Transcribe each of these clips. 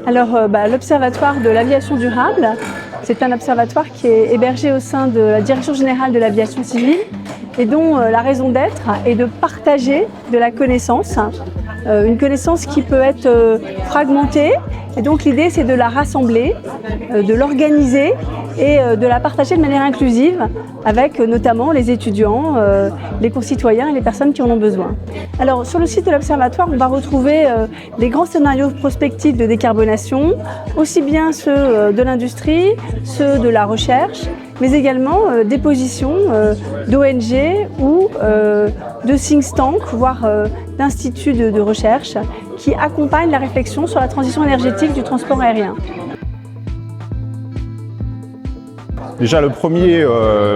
Alors, l'Observatoire de l'aviation durable, c'est un observatoire qui est hébergé au sein de la Direction générale de l'aviation civile et dont la raison d'être est de partager de la connaissance, une connaissance qui peut être fragmentée. Et donc l'idée, c'est de la rassembler, de l'organiser et de la partager de manière inclusive avec notamment les étudiants, les concitoyens et les personnes qui en ont besoin. Alors sur le site de l'Observatoire, on va retrouver les grands scénarios prospectifs de décarbonation, aussi bien ceux de l'industrie, ceux de la recherche, mais également des positions d'ONG ou de think tank, voire d'instituts de recherche qui accompagnent la réflexion sur la transition énergétique du transport aérien. Déjà, le premier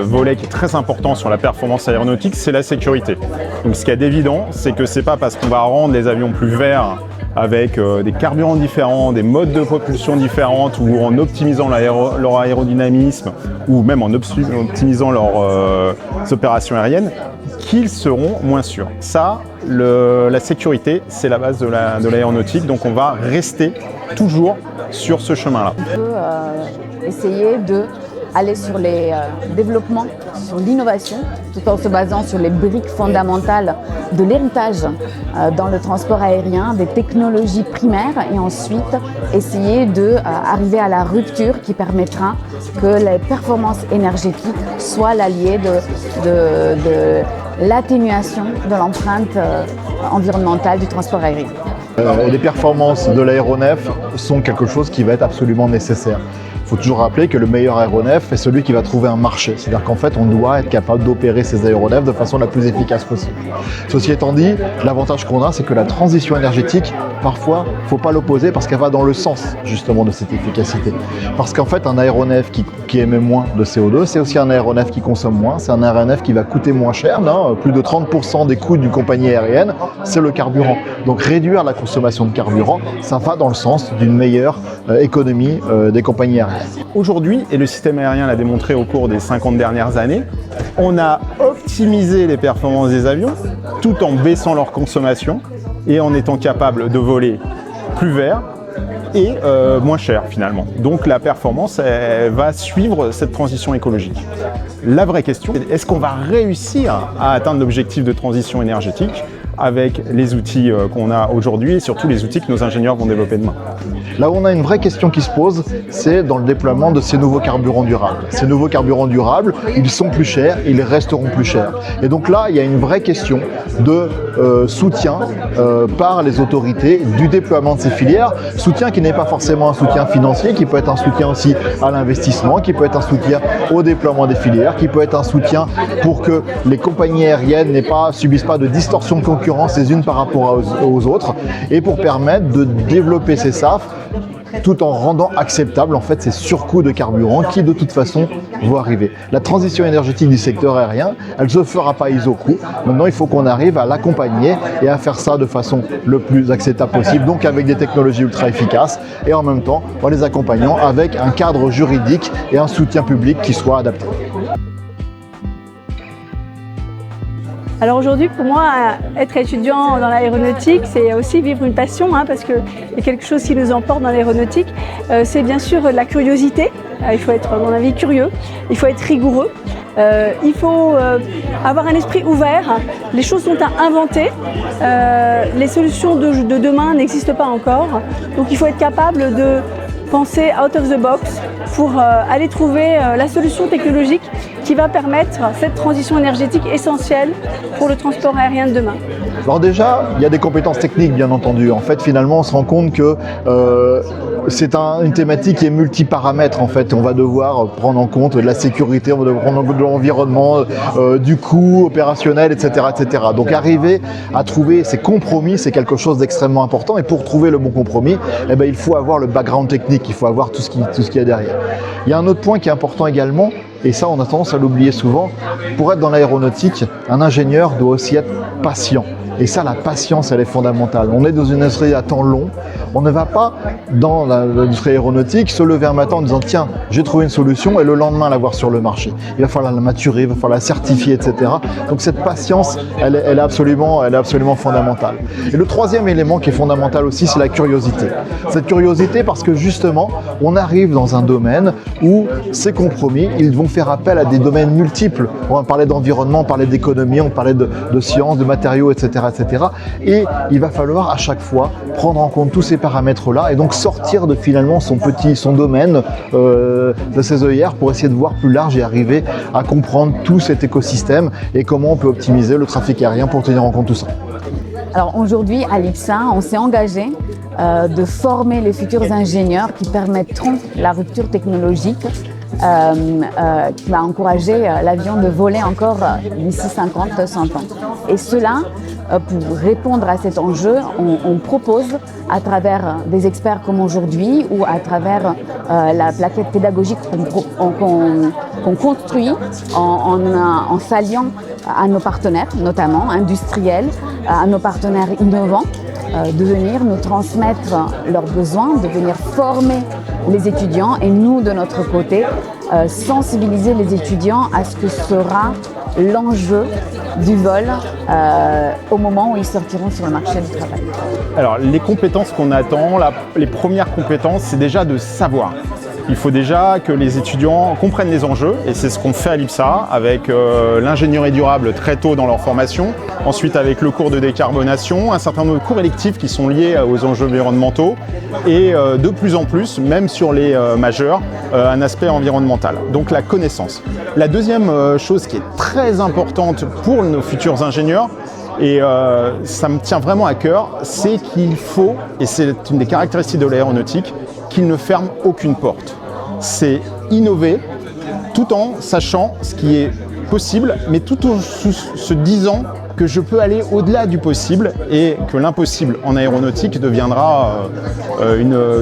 volet qui est très important sur la performance aéronautique, c'est la sécurité. Donc ce qu'il y a d'évident, c'est que c'est pas parce qu'on va rendre les avions plus verts avec des carburants différents, des modes de propulsion différentes ou en optimisant leur aérodynamisme ou même en optimisant leurs opérations aériennes qu'ils seront moins sûrs. Ça, la sécurité, c'est la base de l'aéronautique, donc on va rester toujours sur ce chemin-là. On peut essayer d'aller sur les développements, sur l'innovation, tout en se basant sur les briques fondamentales de l'héritage dans le transport aérien, des technologies primaires, et ensuite essayer d'arriver à la rupture qui permettra que les performances énergétiques soient l'allié de l'atténuation de l'empreinte environnementale du transport aérien. Les performances de l'aéronef sont quelque chose qui va être absolument nécessaire. Il faut toujours rappeler que le meilleur aéronef est celui qui va trouver un marché. C'est-à-dire qu'en fait, on doit être capable d'opérer ces aéronefs de façon la plus efficace possible. Ceci étant dit, l'avantage qu'on a, c'est que la transition énergétique, parfois, il ne faut pas l'opposer parce qu'elle va dans le sens justement de cette efficacité. Parce qu'en fait, un aéronef qui émet moins de CO2, c'est aussi un aéronef qui consomme moins, c'est un aéronef qui va coûter moins cher. Plus de 30% des coûts d'une compagnie aérienne, c'est le carburant. Donc réduire la consommation de carburant, ça va dans le sens d'une meilleure économie des compagnies aériennes. Aujourd'hui, et le système aérien l'a démontré au cours des 50 dernières années, on a optimisé les performances des avions tout en baissant leur consommation et en étant capable de voler plus vert et moins cher finalement. Donc la performance elle va suivre cette transition écologique. La vraie question, est-ce qu'on va réussir à atteindre l'objectif de transition énergétique avec les outils qu'on a aujourd'hui et surtout les outils que nos ingénieurs vont développer demain? Là où on a une vraie question qui se pose, c'est dans le déploiement de ces nouveaux carburants durables. Ces nouveaux carburants durables, ils sont plus chers, ils resteront plus chers. Et donc là, il y a une vraie question de soutien par les autorités du déploiement de ces filières. Soutien qui n'est pas forcément un soutien financier, qui peut être un soutien aussi à l'investissement, qui peut être un soutien au déploiement des filières, qui peut être un soutien pour que les compagnies aériennes subissent pas de distorsion de concurrence les unes par rapport aux autres, et pour permettre de développer ces SAF tout en rendant acceptable en fait ces surcoûts de carburant qui de toute façon vont arriver. La transition énergétique du secteur aérien, elle ne se fera pas iso-coût. Maintenant, il faut qu'on arrive à l'accompagner et à faire ça de façon le plus acceptable possible, donc avec des technologies ultra efficaces et en même temps en les accompagnant avec un cadre juridique et un soutien public qui soit adapté. Alors aujourd'hui, pour moi, être étudiant dans l'aéronautique, c'est aussi vivre une passion, parce qu'il y a quelque chose qui nous emporte dans l'aéronautique. C'est bien sûr la curiosité. Il faut être, à mon avis, curieux. Il faut être rigoureux. Il faut avoir un esprit ouvert. Les choses sont à inventer. Les solutions de demain n'existent pas encore. Donc il faut être capable de penser out of the box pour aller trouver la solution technologique qui va permettre cette transition énergétique essentielle pour le transport aérien de demain. Alors déjà, il y a des compétences techniques bien entendu. En fait, finalement, on se rend compte que c'est une thématique qui est multiparamètre en fait. On va devoir prendre en compte de la sécurité, on va devoir prendre en compte de l'environnement, du coût opérationnel, etc., etc. Donc arriver à trouver ces compromis, c'est quelque chose d'extrêmement important. Et pour trouver le bon compromis, il faut avoir le background technique, il faut avoir tout ce qu'il y a derrière. Il y a un autre point qui est important également, et ça on a tendance à l'oublier souvent, pour être dans l'aéronautique, un ingénieur doit aussi être patient. Et ça, la patience, elle est fondamentale. On est dans une industrie à temps long. On ne va pas, dans l'industrie aéronautique, se lever un matin en disant « Tiens, j'ai trouvé une solution » et le lendemain l'avoir sur le marché. Il va falloir la maturer, il va falloir la certifier, etc. Donc cette patience, elle est absolument fondamentale. Et le troisième élément qui est fondamental aussi, c'est la curiosité. Cette curiosité parce que justement, on arrive dans un domaine où ces compromis, ils vont faire appel à des domaines multiples. On va parler d'environnement, on parlait d'économie, on parlait de sciences, de matériaux, etc. Et il va falloir à chaque fois prendre en compte tous ces paramètres-là et donc sortir de finalement son domaine de ses œillères pour essayer de voir plus large et arriver à comprendre tout cet écosystème et comment on peut optimiser le trafic aérien pour tenir en compte tout ça. Alors aujourd'hui, à l'IPSA, on s'est engagé de former les futurs ingénieurs qui permettront la rupture technologique qui va encourager l'avion de voler encore d'ici 50-100 ans. Et cela, pour répondre à cet enjeu, on propose à travers des experts comme aujourd'hui ou à travers la plaquette pédagogique qu'on construit en s'alliant à nos partenaires, notamment industriels, à nos partenaires innovants, de venir nous transmettre leurs besoins, de venir former les étudiants et nous, de notre côté, sensibiliser les étudiants à ce que sera l'enjeu du vol au moment où ils sortiront sur le marché du travail. Alors, les compétences qu'on attend, les premières compétences, c'est déjà de savoir. Il faut déjà que les étudiants comprennent les enjeux et c'est ce qu'on fait à l'IPSA avec l'ingénierie durable très tôt dans leur formation, ensuite avec le cours de décarbonation, un certain nombre de cours électifs qui sont liés aux enjeux environnementaux et de plus en plus, même sur les majeurs, un aspect environnemental, donc la connaissance. La deuxième chose qui est très importante pour nos futurs ingénieurs, et ça me tient vraiment à cœur, c'est qu'il faut, et c'est une des caractéristiques de l'aéronautique, qu'il ne ferme aucune porte. C'est innover tout en sachant ce qui est possible, mais tout en se disant que je peux aller au-delà du possible et que l'impossible en aéronautique deviendra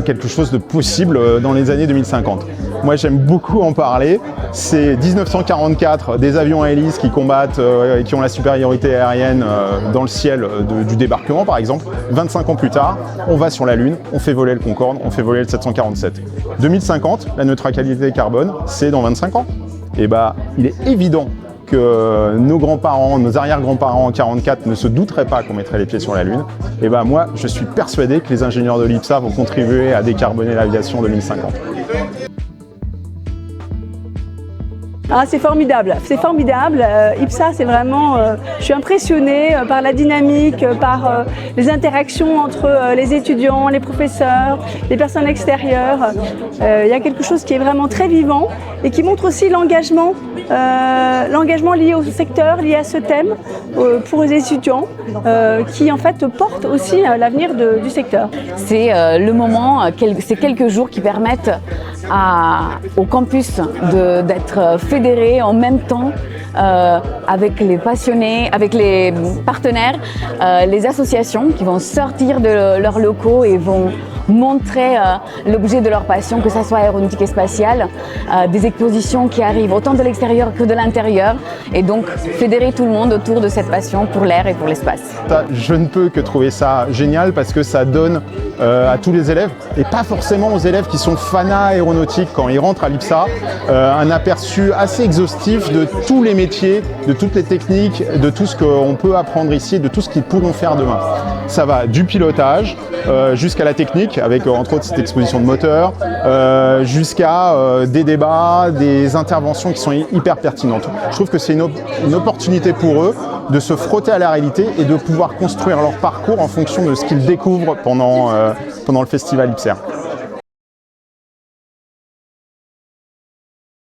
quelque chose de possible dans les années 2050. Moi, j'aime beaucoup en parler. C'est 1944, des avions à hélice qui combattent, qui ont la supériorité aérienne dans le ciel du débarquement, par exemple. 25 ans plus tard, on va sur la Lune, on fait voler le Concorde, on fait voler le 747. 2050, la neutralité carbone, c'est dans 25 ans. Et il est évident que nos grands-parents, nos arrière-grands-parents en 1944 ne se douteraient pas qu'on mettrait les pieds sur la Lune. Et moi, je suis persuadé que les ingénieurs de l'IPSA vont contribuer à décarboner l'aviation en 2050. Ah, c'est formidable, c'est formidable. IPSA, c'est vraiment, je suis impressionnée par la dynamique, par les interactions entre les étudiants, les professeurs, les personnes extérieures. Il y a quelque chose qui est vraiment très vivant et qui montre aussi l'engagement lié au secteur, lié à ce thème pour les étudiants, qui en fait portent aussi l'avenir du secteur. C'est le moment, c'est quelques jours qui permettent au campus d'être fédérés en même temps avec les passionnés, avec les partenaires, les associations qui vont sortir de leurs locaux et vont montrer l'objet de leur passion, que ce soit aéronautique et spatiale, des expositions qui arrivent autant de l'extérieur que de l'intérieur, et donc fédérer tout le monde autour de cette passion pour l'air et pour l'espace. Je ne peux que trouver ça génial parce que ça donne à tous les élèves, et pas forcément aux élèves qui sont fanats aéronautiques quand ils rentrent à l'IPSA, un aperçu assez exhaustif de tous les métiers, de toutes les techniques, de tout ce qu'on peut apprendre ici, de tout ce qu'ils pourront faire demain. Ça va du pilotage jusqu'à la technique, avec entre autres cette exposition de moteurs, jusqu'à des débats, des interventions qui sont hyper pertinentes. Je trouve que c'est une opportunité pour eux de se frotter à la réalité et de pouvoir construire leur parcours en fonction de ce qu'ils découvrent pendant le festival IPSER.